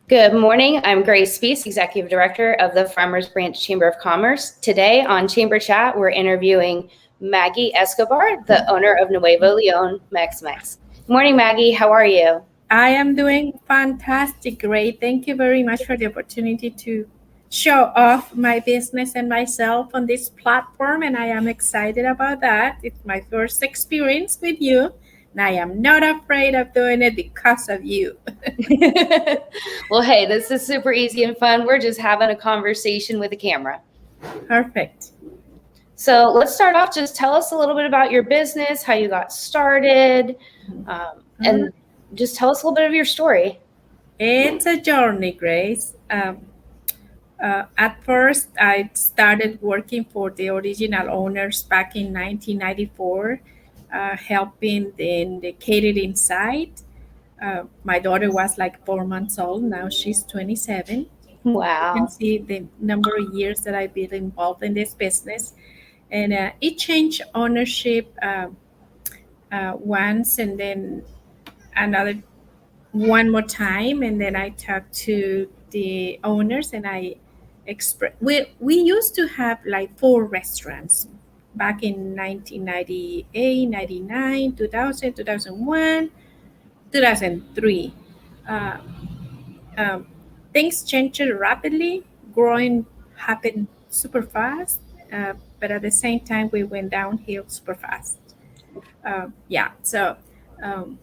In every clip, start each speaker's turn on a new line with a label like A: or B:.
A: Good morning. I'm Grace Spees, Executive Director of the Farmers Branch Chamber of Commerce. Today on Chamber Chat, we're interviewing Maggie Escobar, the owner of Nuevo Leon Mex-Mex. Good morning, Maggie. How are you?
B: I am doing fantastic, great. Thank you very much for the opportunity to show off my business and myself on this platform, and I am excited about that. It's my first experience with you, and I am not afraid of doing it because of you.
A: Well, hey, this is super easy and fun. We're just having a conversation with the camera.
B: Perfect.
A: So let's start off. Just tell us a little bit about your business, how you got started, and just tell us a little bit of your story.
B: It's a journey, Grace. At first, I started working for the original owners back in 1994, helping in the catering side. My daughter was like 4 months old. Now she's 27. You can
A: Wow.
B: see the number of years that I've been involved in this business. And it changed ownership once and then another one more time. And then I talked to the owners and I express we used to have like four restaurants back in 1998, 99, 2000, 2001, 2003. uh, um, Things changed rapidly. Growing happened super fast, but at the same time, we went downhill super fast. Yeah, so um,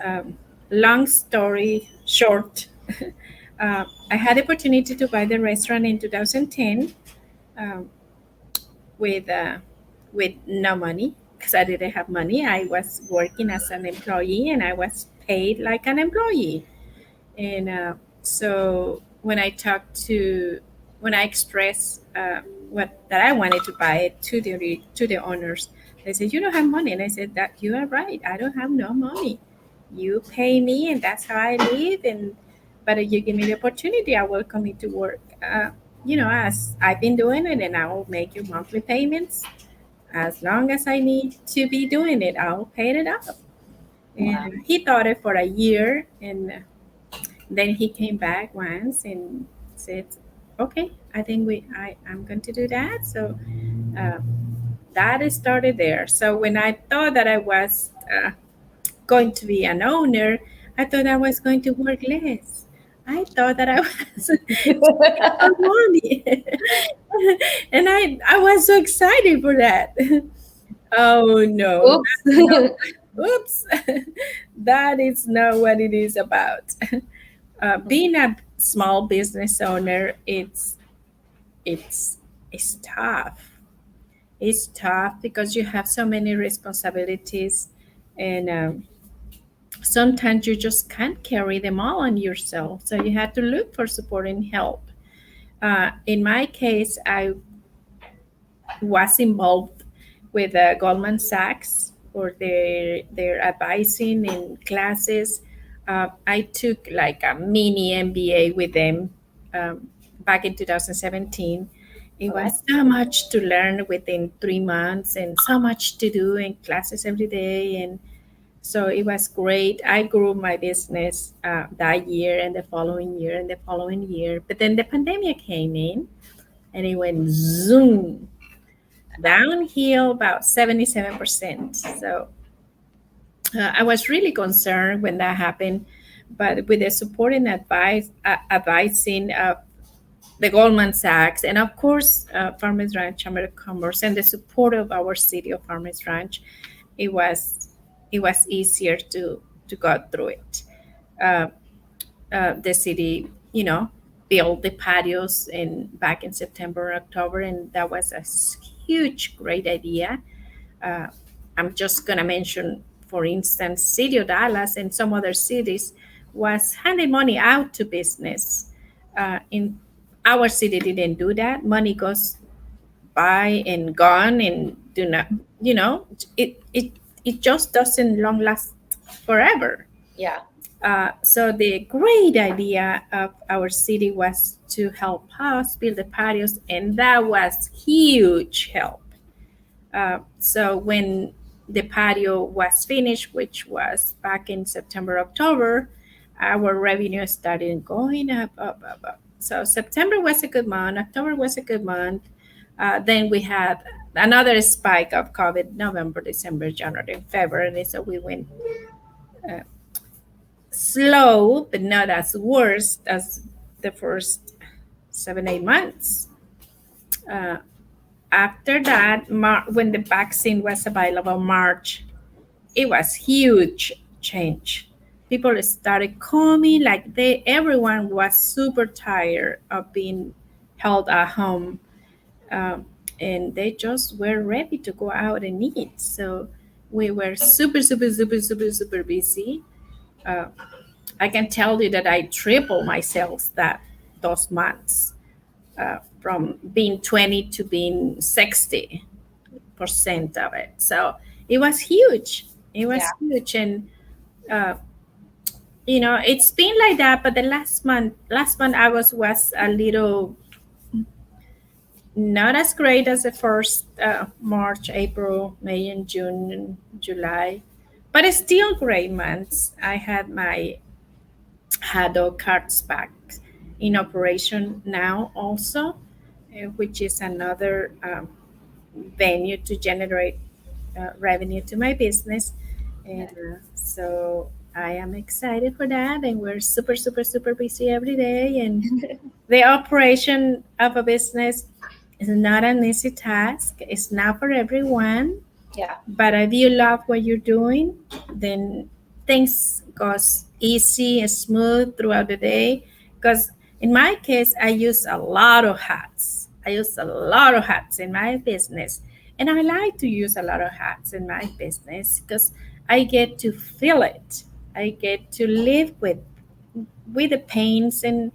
B: um, long story short, I had the opportunity to buy the restaurant in 2010 um, with uh, with no money because I didn't have money. I was working as an employee and I was paid like an employee. And so when I expressed what that I wanted to buy it to the owners, they said, "You don't have money," and I said, "That you are right. I don't have no money. You pay me, and that's how I live. And but if you give me the opportunity, I will come into work. As I've been doing it, and I will make you monthly payments as long as I need to be doing it. I'll pay it up."
A: Wow.
B: And he thought it for a year, and then he came back once and said, "Okay, I think I'm going to do that." So uh, that started there. So when I thought that I was going to be an owner, I thought I was going to work less. I thought that I was to make more money, and I was so excited for that. Oh no,
A: Oops.
B: oops, that is not what it is about. Being a small business owner, it's it's tough. It's tough because you have so many responsibilities, and sometimes you just can't carry them all on yourself. So you have to look for support and help. In my case, I was involved with Goldman Sachs for their advising in classes. I took like a mini MBA with them back in 2017. It
A: Okay.
B: was so much to learn within 3 months and so much to do in classes every day. And so it was great. I grew my business that year and the following year and the following year. But then the pandemic came in and it went zoom downhill about 77%. So I was really concerned when that happened, but with the support and advising the Goldman Sachs, and of course, Farmers Ranch Chamber of Commerce, and the support of our city of Farmers Ranch, it was it was easier to go through it. Uh, the city, built the patios in back in September, October, and that was a huge, great idea. uh, I'm just going to mention, for instance, City of Dallas and some other cities was handing money out to business. In our city, didn't do that. Money goes by and gone, and do not, you know, it just doesn't long last forever.
A: Yeah.
B: So the great idea of our city was to help us build the patios, and that was huge help. So when the patio was finished, which was back in September, October, our revenue started going up, up, up, up. So September was a good month. October was a good month. Then we had another spike of COVID, November, December, January, February. So we went uh, slow, but not as worse as the first 7, 8 months. Uh, After that, when the vaccine was available, March, it was huge change. People started coming like everyone was super tired of being held at home, um, and they just were ready to go out and eat. So we were super, super, super, super, super busy. Uh, I can tell you that I tripled my sales those months, from being 20 to being 60% of it. So it was huge. It
A: Yeah.
B: was huge, and uh, it's been like that. But the last month I was a little not as great as the first March, April, May, and June, and July, but it's still great months. I had my Hado cards back in operation now also, which is another venue to generate revenue to my business. And so I am excited for that. And we're super, super, super busy every day. And the operation of a business is not an easy task, it's not for everyone.
A: Yeah.
B: But if you love what you're doing, then things goes easy and smooth throughout the day. Because in my case, I use a lot of hats. I use a lot of hats in my business. And I like to use a lot of hats in my business because I get to feel it. I get to live with the pains and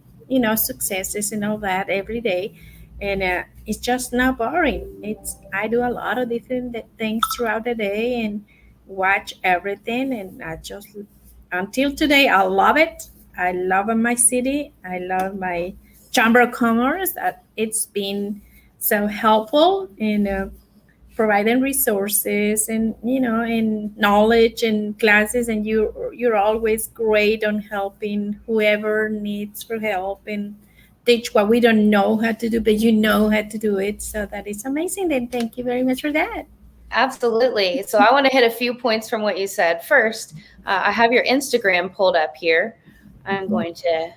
B: successes and all that every day, and it's just not boring. It's I do a lot of different things throughout the day and watch everything, and I just until today I love it. I love my city. I love my chamber of commerce. It's been so helpful in providing resources and and knowledge and classes, and you're always great on helping whoever needs for help and teach what we don't know how to do, but you know how to do it, so that is amazing. Then thank you very much for that.
A: Absolutely. So I want to hit a few points from what you said. First, I have your Instagram pulled up here. I'm going to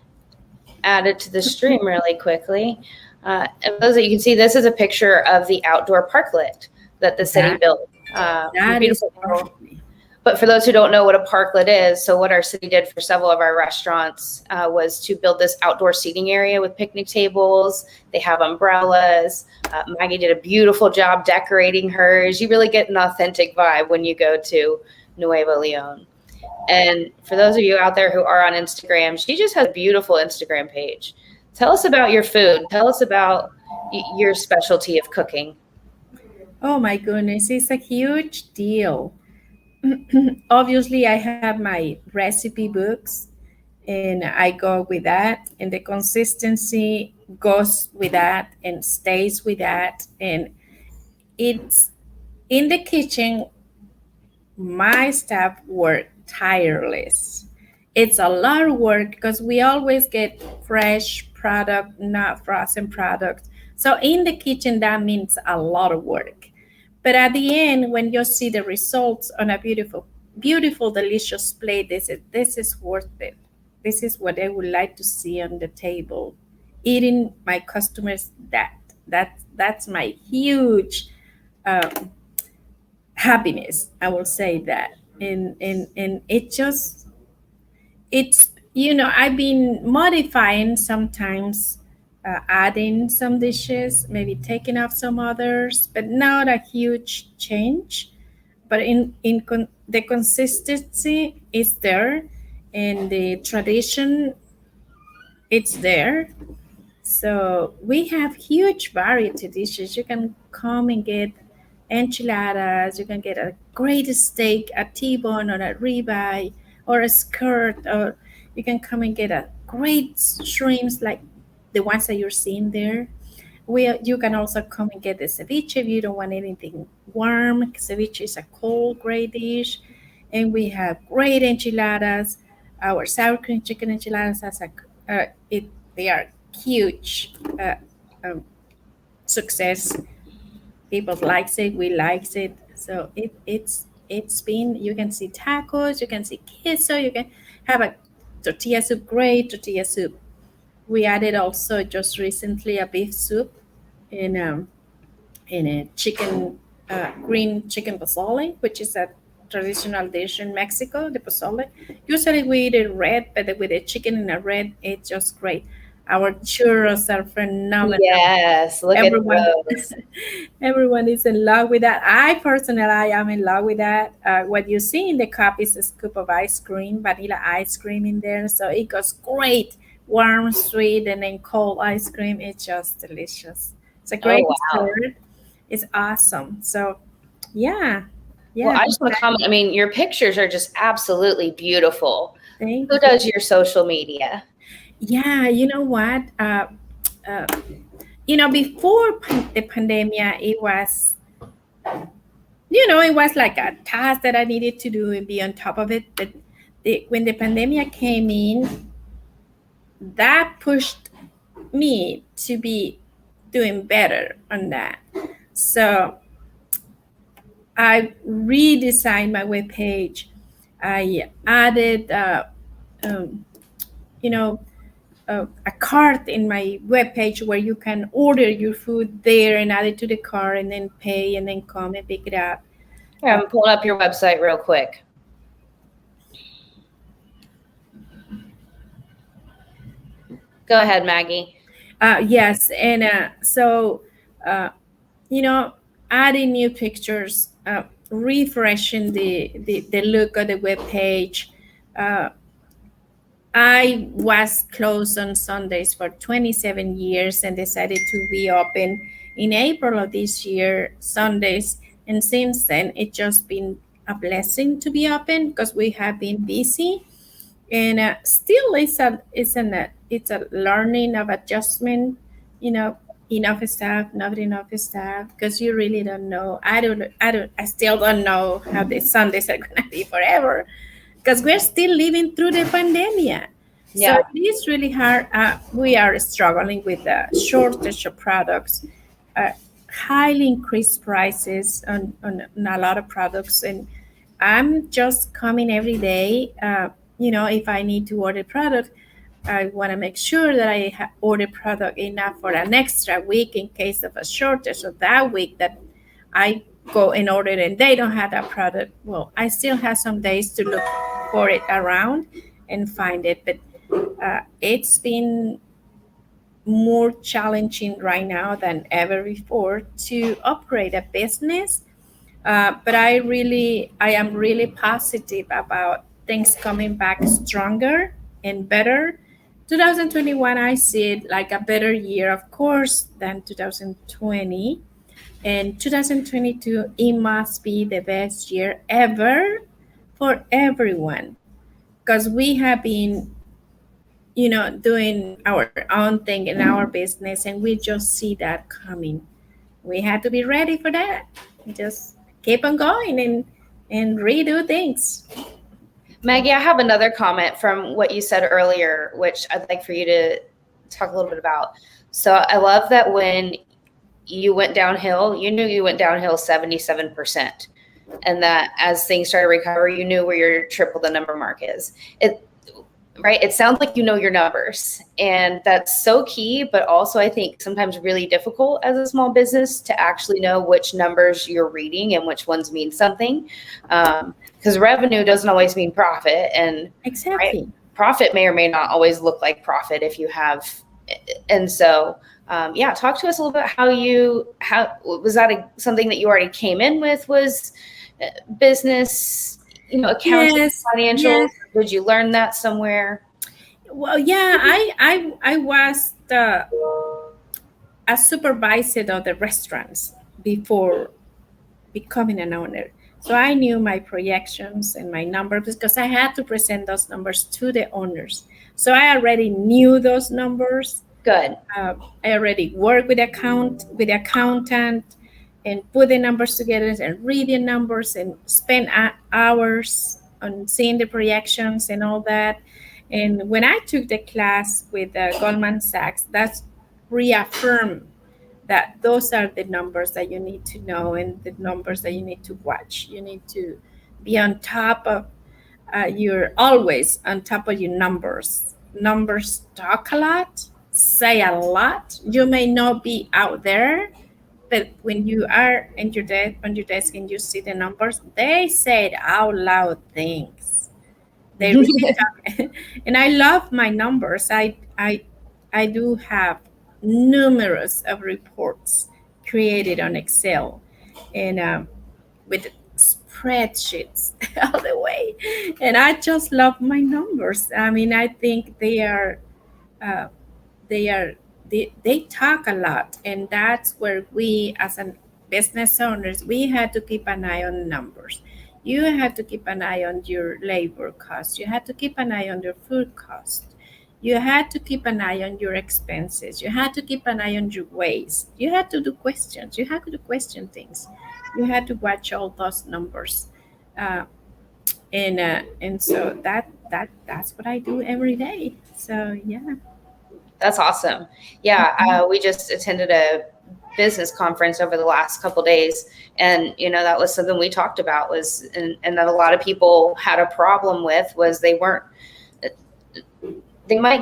A: add it to the stream really quickly. And those that you can see, this is a picture of the outdoor parklet that the city built.
B: That is
A: Beautiful. But for those who don't know what a parklet is, so what our city did for several of our restaurants was to build this outdoor seating area with picnic tables. They have umbrellas. Maggie did a beautiful job decorating hers. You really get an authentic vibe when you go to Nuevo Leon. And for those of you out there who are on Instagram, she just has a beautiful Instagram page. Tell us about your food. Tell us about your specialty of cooking.
B: Oh my goodness, it's a huge deal. Obviously, I have my recipe books, and I go with that, and the consistency goes with that and stays with that. And it's in the kitchen, my staff work tireless. It's a lot of work because we always get fresh product, not frozen product. So in the kitchen, that means a lot of work. But at the end, when you see the results on a beautiful, beautiful, delicious plate, this is worth it. This is what I would like to see on the table. Eating my customers that's my huge um, happiness. I will say that, and it's I've been modifying sometimes, adding some dishes, maybe taking off some others, but not a huge change. But the consistency is there, and the tradition it's there. So we have huge variety dishes. You can come and get enchiladas. You can get a great steak, a T-bone or a ribeye or a skirt, or you can come and get a great shrimps like the ones that you're seeing there. You can also come and get the ceviche if you don't want anything warm. Ceviche is a cold, great dish, and we have great enchiladas. our sour cream chicken enchiladas has they are huge um, success. People likes it, we likes it. So it's been, you can see tacos, you can see queso, you can have a tortilla soup, great tortilla soup. We added also just recently a beef soup in a chicken, green chicken pozole, which is a traditional dish in Mexico, the pozole. Usually we eat it red, but with the chicken in a red, it's just great. Our churros are phenomenal.
A: Yes, look at
B: Everyone,
A: those.
B: everyone is in love with that. I personally, I am in love with that. What you see in the cup is a scoop of ice cream, vanilla ice cream in there, so it goes great. Warm, sweet, and then cold ice cream. It's just delicious. It's a
A: Oh,
B: great
A: wow.
B: dessert. It's awesome. So, yeah,
A: Well,
B: yeah.
A: I just want to comment. I mean, your pictures are just absolutely beautiful.
B: Thank
A: Who
B: you.
A: does your social media?
B: Yeah, you know what? Uh, before the pandemic, it was, it was like a task that I needed to do and be on top of it. But when the pandemic came in, that pushed me to be doing better on that. So I redesigned my webpage. I added, um, you know, a cart in my webpage where you can order your food there and add it to the cart and then pay and then come and pick it up.
A: Here, I'm pulling up your website real quick. Go ahead, Maggie.
B: Yes, and so uh, you know, adding new pictures, refreshing the look of the web page. Uh, I was closed on Sundays for 27 years and decided to be open in April of this year, Sundays. And since then, it's just been a blessing to be open because we have been busy. And still, it's a learning of adjustment. You know, enough staff, not enough staff, because you really don't know. I still don't know how the Sundays are gonna be forever because we're still living through the pandemic. So
A: Yeah.
B: it is really hard. We are struggling with the shortage of products, uh, highly increased prices on a lot of products. And I'm just coming every day. If I need to order product, I want to make sure that I order product enough for an extra week in case of a shortage. So that week that I go and order it and they don't have that product, well, I still have some days to look for it around and find it. But it's been more challenging right now than ever before to operate a business. But I am really positive about things coming back stronger and better. 2021, I see it like a better year, of course, than 2020. And 2022, it must be the best year ever for everyone because we have been, doing our own thing in our business and we just see that coming. We had to be ready for that. Just keep on going and redo things.
A: Maggie, I have another comment from what you said earlier, which I'd like for you to talk a little bit about. So I love that when you went downhill, you knew you went downhill 77%. And that as things started to recover, you knew where your triple the number mark is. Right? It sounds like you know your numbers, and that's so key, but also I think sometimes really difficult as a small business to actually know which numbers you're reading and which ones mean something. Because revenue doesn't always mean profit, and
B: Exactly.
A: right, profit may or may not always look like profit if you have. And so, talk to us a little bit how was that something that you already came in with was business, accounting,
B: Yes,
A: financials?
B: yes.
A: Did you learn that somewhere?
B: Well, yeah, I was a supervisor of the restaurants before becoming an owner. So I knew my projections and my numbers because I had to present those numbers to the owners. So I already knew those numbers.
A: Good.
B: I already worked with the accountant and put the numbers together and read the numbers and spend hours on seeing the projections and all that. And when I took the class with Goldman Sachs, that's reaffirmed that those are the numbers that you need to know and the numbers that you need to watch. You need to be on top of you're always on top of your numbers. Numbers talk a lot, say a lot. You may not be out there, but when you are in your on your desk and you see the numbers, they say out loud things. They really talk. And I love my numbers. I do have numerous of reports created on Excel, and with spreadsheets all the way. And I just love my numbers. I mean, I think uh, they are they talk a lot, and that's where we as an business owners we had to keep an eye on the numbers. You have to keep an eye on your labor costs. You have to keep an eye on your food costs. You had to keep an eye on your expenses. You had to keep an eye on your waste. You had to do questions. You had to question things. You had to watch all those numbers. uh, and so that's what I do every day. So yeah.
A: That's awesome. Yeah, we just attended a business conference over the last couple days, and that was something we talked about was, and that a lot of people had a problem with was they might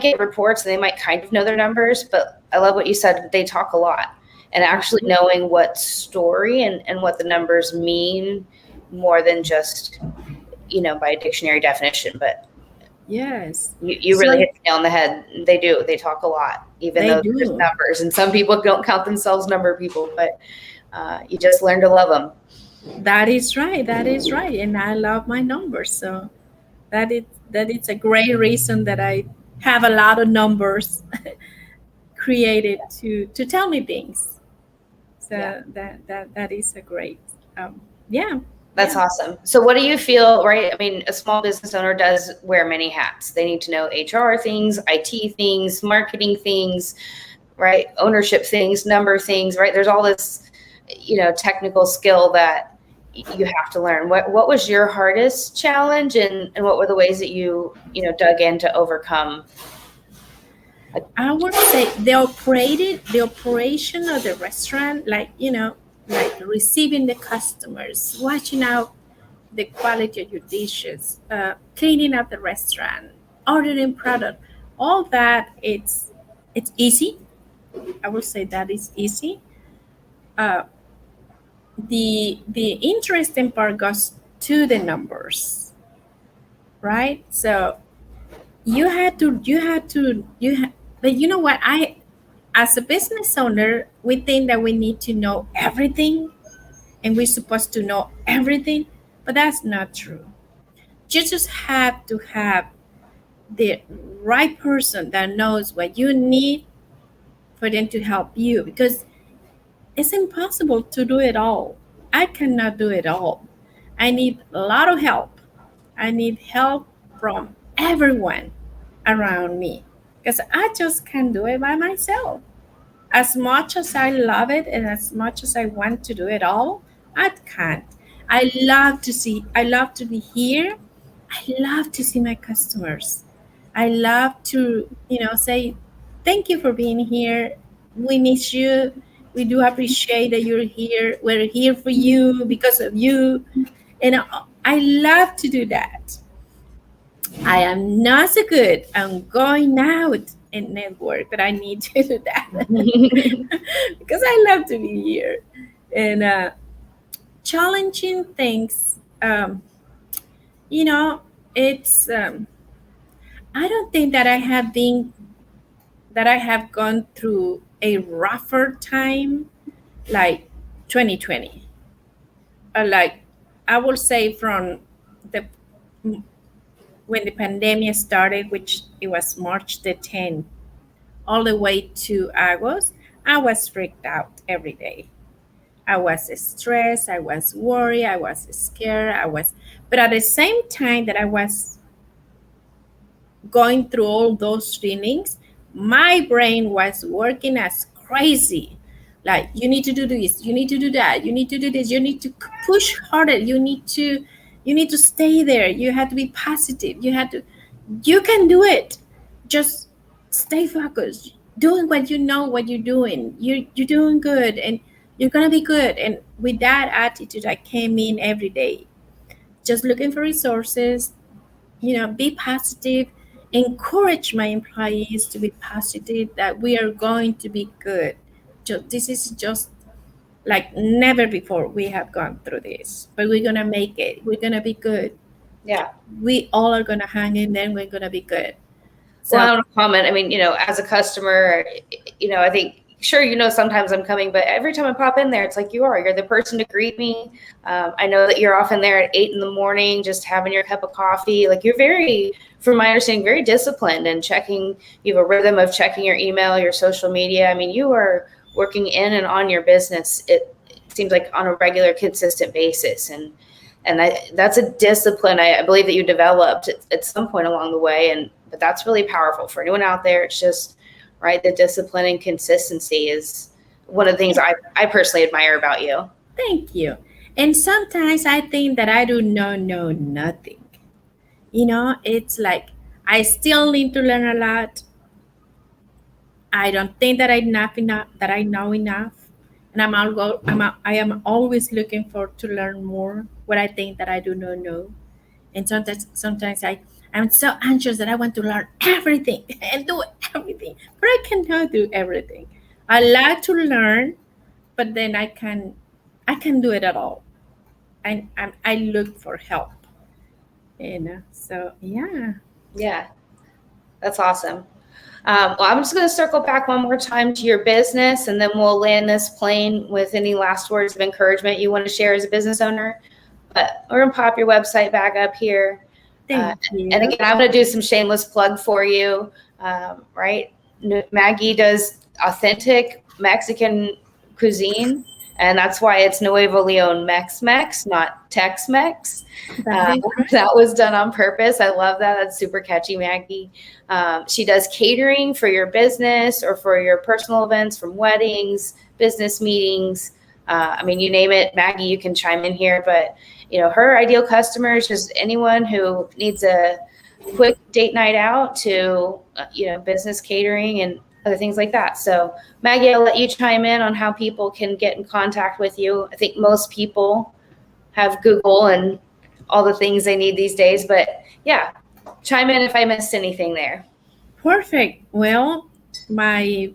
A: get reports and they might kind of know their numbers, but I love what you said. They talk a lot, and actually knowing what story and what the numbers mean more than just by dictionary definition, but
B: Yes.
A: you really hit the nail on the head. They do. They talk a lot, even though there's numbers. And some people don't count themselves number people, but you just learn to love them.
B: That is right. That is right. And I love my numbers. So that is a great reason that I have a lot of numbers created to tell me things. So that is a great yeah.
A: That's awesome. So what do you feel, right? I mean, a small business owner does wear many hats. They need to know HR things, IT things, marketing things, right? Ownership things, number things, right? There's all this, technical skill that you have to learn. What was your hardest challenge, and what were the ways that you dug in to overcome?
B: I would say the operation of the restaurant, like receiving the customers, watching out the quality of your dishes, cleaning up the restaurant, ordering product, all that it's easy. I would say that is easy. The interesting part goes to the numbers, right? So but you know what, as a business owner, we think that we need to know everything and we're supposed to know everything, but that's not true. You just have to have the right person that knows what you need for them to help you, because it's impossible to do it all. I cannot do it all. I need a lot of help. I need help from everyone around me because I just can't do it by myself. As much as I love it and as much as I want to do it all, I can't. I love to be here. I love to see my customers. I love to, say, thank you for being here. We miss you. We do appreciate that you're here. We're here for you because of you. And I love to do that. I am not so good. I'm going out and network, but I need to do that because I love to be here. And challenging things, it's. I don't think that I have gone through a rougher time like 2020. Like I will say from the when the pandemic started, which it was March the 10th, all the way to August, I was freaked out every day. I was stressed, I was worried, I was scared, but at the same time that I was going through all those feelings, my brain was working as crazy. Like, you need to do this, you need to do that, you need to do this, you need to push harder, you need to, You need to stay there. You have to be positive. You can do it. Just stay focused. Doing what you know what you're doing. You're doing good and you're gonna be good. And with that attitude, I came in every day, just looking for resources, be positive, encourage my employees to be positive that we are going to be good. This is just like never before we have gone through this, but we're gonna make it. We're gonna be good.
A: Yeah.
B: We all are gonna hang in there. We're gonna be good.
A: Well,
B: So
A: I want to comment. I mean, as a customer, I think, sure, sometimes I'm coming, but every time I pop in there, it's like you're the person to greet me. I know that you're often there at 8 a.m, just having your cup of coffee. Like you're very, from my understanding, very disciplined and checking. You have a rhythm of checking your email, your social media. I mean, you are working in and on your business. It seems like on a regular, consistent basis. And that's a discipline I believe that you developed at some point along the way. But that's really powerful for anyone out there. It's just, right, the discipline and consistency is one of the things I personally admire about you.
B: thank you. And sometimes I think that I do not know nothing. It's like I still need to learn a lot. I don't think that enough that I know enough, and I am always looking for to learn more. What I think that I do not know, and sometimes I'm so anxious that I want to learn everything and do everything, but I cannot do everything. I like to learn, but then I can do it at all, and I look for help. So yeah.
A: Yeah, that's awesome. Well, I'm just going to circle back one more time to your business, and then we'll land this plane with any last words of encouragement you want to share as a business owner. But we're going to pop your website back up here.
B: Thank you.
A: And again, I'm going to do some shameless plug for you. Right? Maggie does authentic Mexican cuisine, and that's why it's Nuevo Leon Mex-Mex, not Tex-Mex. That was done on purpose. I love that. That's super catchy, Maggie. She does catering for your business or for your personal events, from weddings, business meetings. I mean, you name it, Maggie, you can chime in here. But, her ideal customer is just anyone who needs a quick date night out to, business catering and other things like that. So, Maggie, I'll let you chime in on how people can get in contact with you. I think most people have Google and all the things they need these days. But, yeah, chime in if I missed anything there.
B: Perfect. Well, my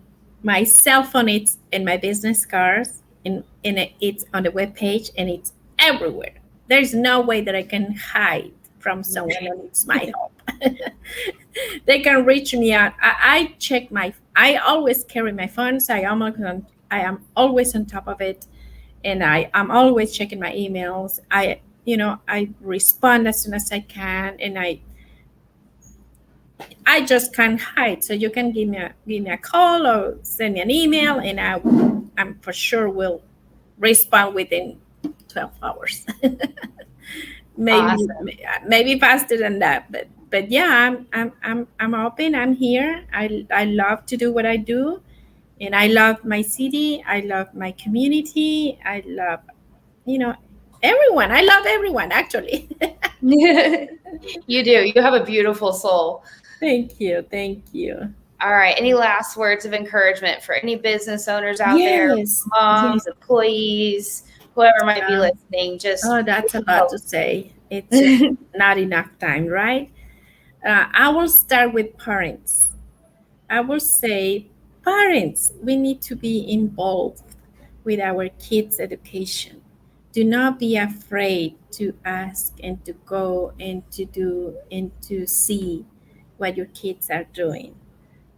B: cell phone is in my business cards, and it's on the webpage, and it's everywhere. There's no way that I can hide from someone who needs my help. They can reach me out. I always carry my phone, so I am always on top of it, and I'm always checking my emails. I respond as soon as I can, and I just can't hide. So you can give me a call or send me an email, and I'm for sure will respond within 12 hours. Maybe faster than that, but yeah, I'm open. I'm here. I love to do what I do, and I love my city. I love my community. I love everyone. I love everyone, actually.
A: You do. You have a beautiful soul.
B: Thank you.
A: All right. Any last words of encouragement for any business owners out there, moms, employees, whoever might be listening?
B: That's a lot to say. It's not enough time, right? I will start with parents. I will say, parents, we need to be involved with our kids' education. Do not be afraid to ask and to go and to do and to see what your kids are doing.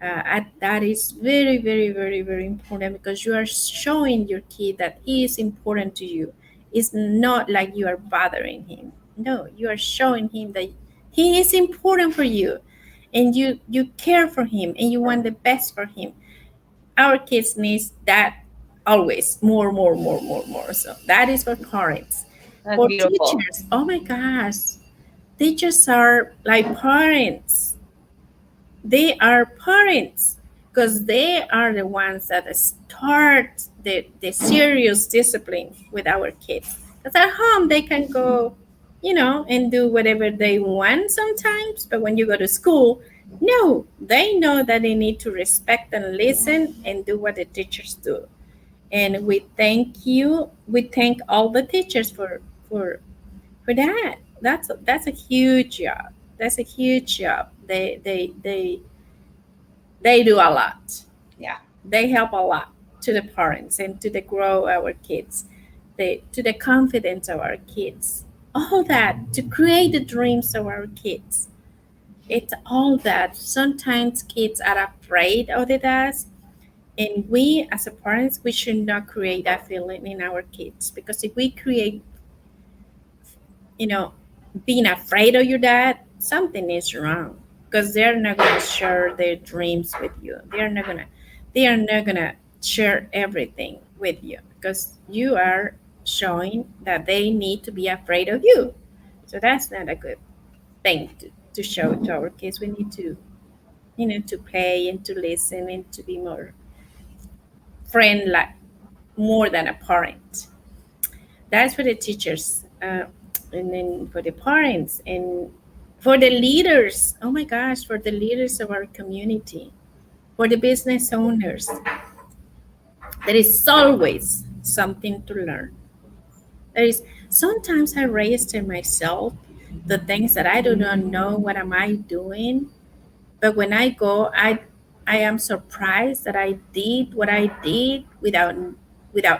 B: That is very, very, very, very important, because you are showing your kid that he is important to you. It's not like you are bothering him. No, you are showing him that he is important for you, and you care for him, and you want the best for him. Our kids need that always, more. So that is for parents.
A: That's
B: For
A: beautiful.
B: teachers, oh my gosh, teachers are like parents. They are parents, because they are the ones that start the serious discipline with our kids. Because at home they can go, and do whatever they want sometimes. But when you go to school, no, they know that they need to respect and listen and do what the teachers do. And we thank you. We thank all the teachers for for that. That's a huge job. That's a huge job. They do a lot.
A: Yeah.
B: They help a lot to the parents and to the grow our kids, to the confidence of our kids. All that to create the dreams of our kids. It's all that. Sometimes kids are afraid of the task, and we as a parents we should not create that feeling in our kids, because if we create, you know, being afraid of your dad, something is wrong, because they're not gonna share their dreams with you. They are not gonna share everything with you, because you are showing that they need to be afraid of you. So that's not a good thing to show to our kids. We need to, to play and to listen and to be more friend like, more than a parent. That's for the teachers, and then for the parents and for the leaders. Oh my gosh, for the leaders of our community, for the business owners, there is always something to learn. There is sometimes I raise to myself the things that I do not know what am I doing. But when I go, I am surprised that I did what I did without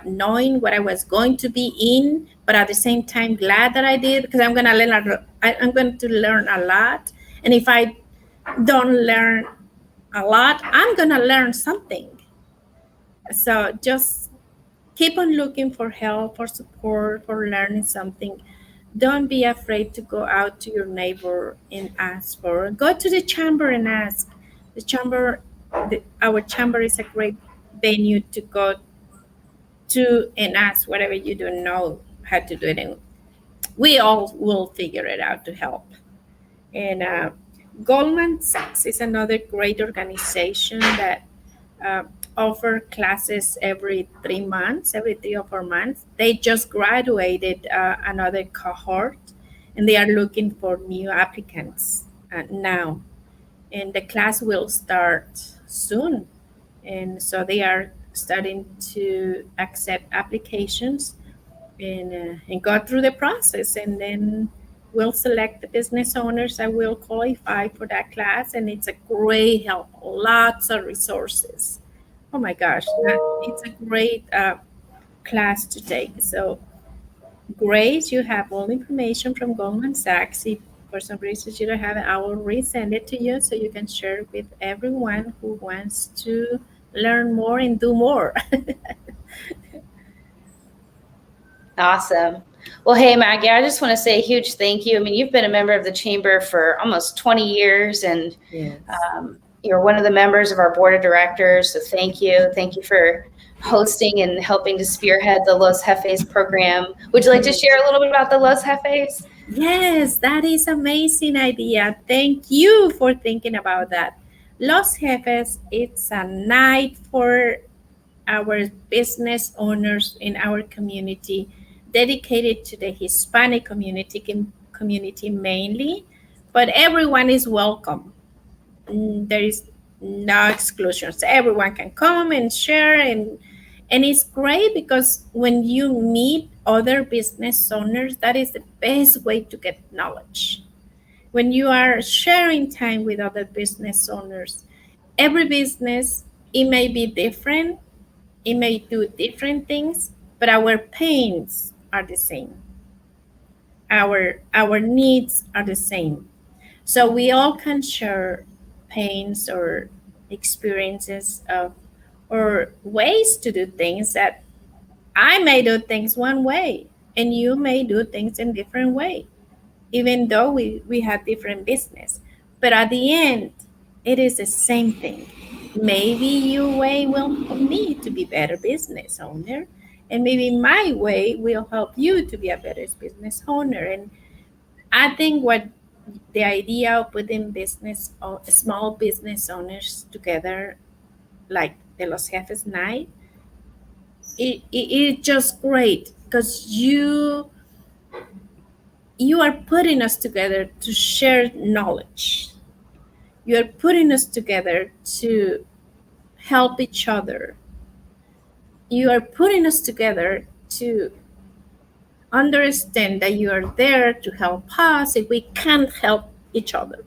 B: knowing what I was going to be in, but at the same time glad that I did, because I'm going to learn a lot. And if I don't learn a lot, I'm gonna learn something. So just keep on looking for help, for support, for learning something. Don't be afraid to go out to your neighbor and ask for. Go to the chamber and ask. The chamber, our chamber is a great venue to go to and ask whatever you don't know how to do it. And we all will figure it out to help. And Goldman Sachs is another great organization that uh, offer classes every 3 months, every 3 or 4 months. They just graduated another cohort, and they are looking for new applicants now. And the class will start soon. And so they are starting to accept applications and go through the process. And then we'll select the business owners that will qualify for that class. And it's a great help, lots of resources. Oh my gosh, it's a great class to take. So, Grace, you have all information from Goldman Sachs. If for some reason you don't have it, I will resend it to you so you can share it with everyone who wants to learn more and do more.
A: Awesome. Well, hey, Maggie, I just want to say a huge thank you. I mean, you've been a member of the chamber for almost 20 years, and
B: Yes.
A: you're one of the members of our board of directors. So thank you. Thank you for hosting and helping to spearhead the Los Jefes program. Would you like to share a little bit about the Los Jefes?
B: Yes, that is amazing idea. Thank you for thinking about that. Los Jefes, it's a night for our business owners in our community, dedicated to the Hispanic community mainly, but everyone is welcome. There is no exclusions. Everyone can come and share, and it's great because when you meet other business owners, that is the best way to get knowledge. When you are sharing time with other business owners, every business, it may be different, it may do different things, but our pains are the same. Our needs are the same. So we all can share pains or experiences of or ways to do things that I may do things one way and you may do things in different way, even though we have different business. But at the end, it is the same thing. Maybe your way will help me to be better business owner, and maybe my way will help you to be a better business owner. And I think what the idea of putting small business owners together, like the Los Jefes Night, it's just great because you are putting us together to share knowledge. You are putting us together to help each other. You are putting us together to understand that you are there to help us if we can't help each other.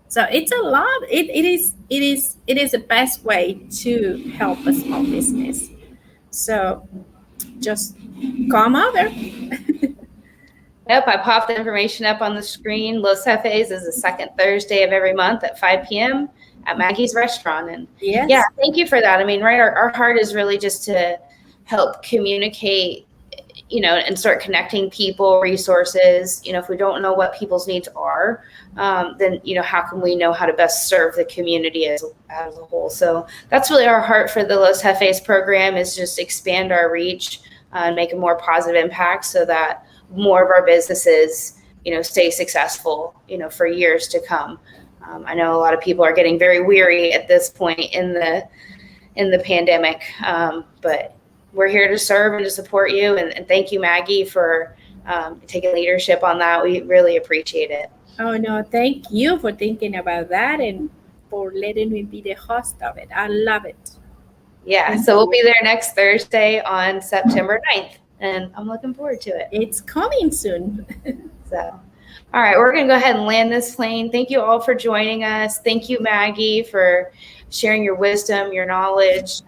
B: So it's a lot. It is the best way to help a small business. So just come over.
A: Yep, I popped the information up on the screen. Los Jefes is the second Thursday of every month at 5 p.m. at Maggie's restaurant. And
B: Yes.
A: yeah, thank you for that. I mean, right, our heart is really just to help communicate, and start connecting people, resources. If we don't know what people's needs are, then, how can we know how to best serve the community as a whole? So that's really our heart for the Los Jefes program, is just expand our reach and make a more positive impact so that more of our businesses, stay successful, for years to come. I know a lot of people are getting very weary at this point in the pandemic, but we're here to serve and to support you. And thank you, Maggie, for taking leadership on that. We really appreciate it.
B: Oh no, thank you for thinking about that and for letting me be the host of it. I love it.
A: Yeah, so we'll be there next Thursday on September 9th, and I'm looking forward to it.
B: It's coming soon.
A: So, all right, we're going to go ahead and land this plane. Thank you all for joining us. Thank you, Maggie, for sharing your wisdom, your knowledge.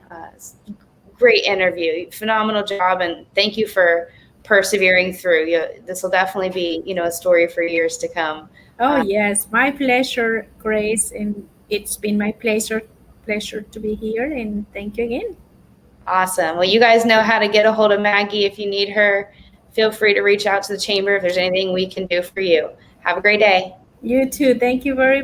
A: Great interview, phenomenal job, and thank you for persevering through. This will definitely be, a story for years to come.
B: Oh yes, my pleasure, Grace, and it's been my pleasure to be here, and thank you again.
A: Awesome. Well, you guys know how to get a hold of Maggie if you need her. Feel free to reach out to the chamber if there's anything we can do for you. Have a great day.
B: You too. Thank you very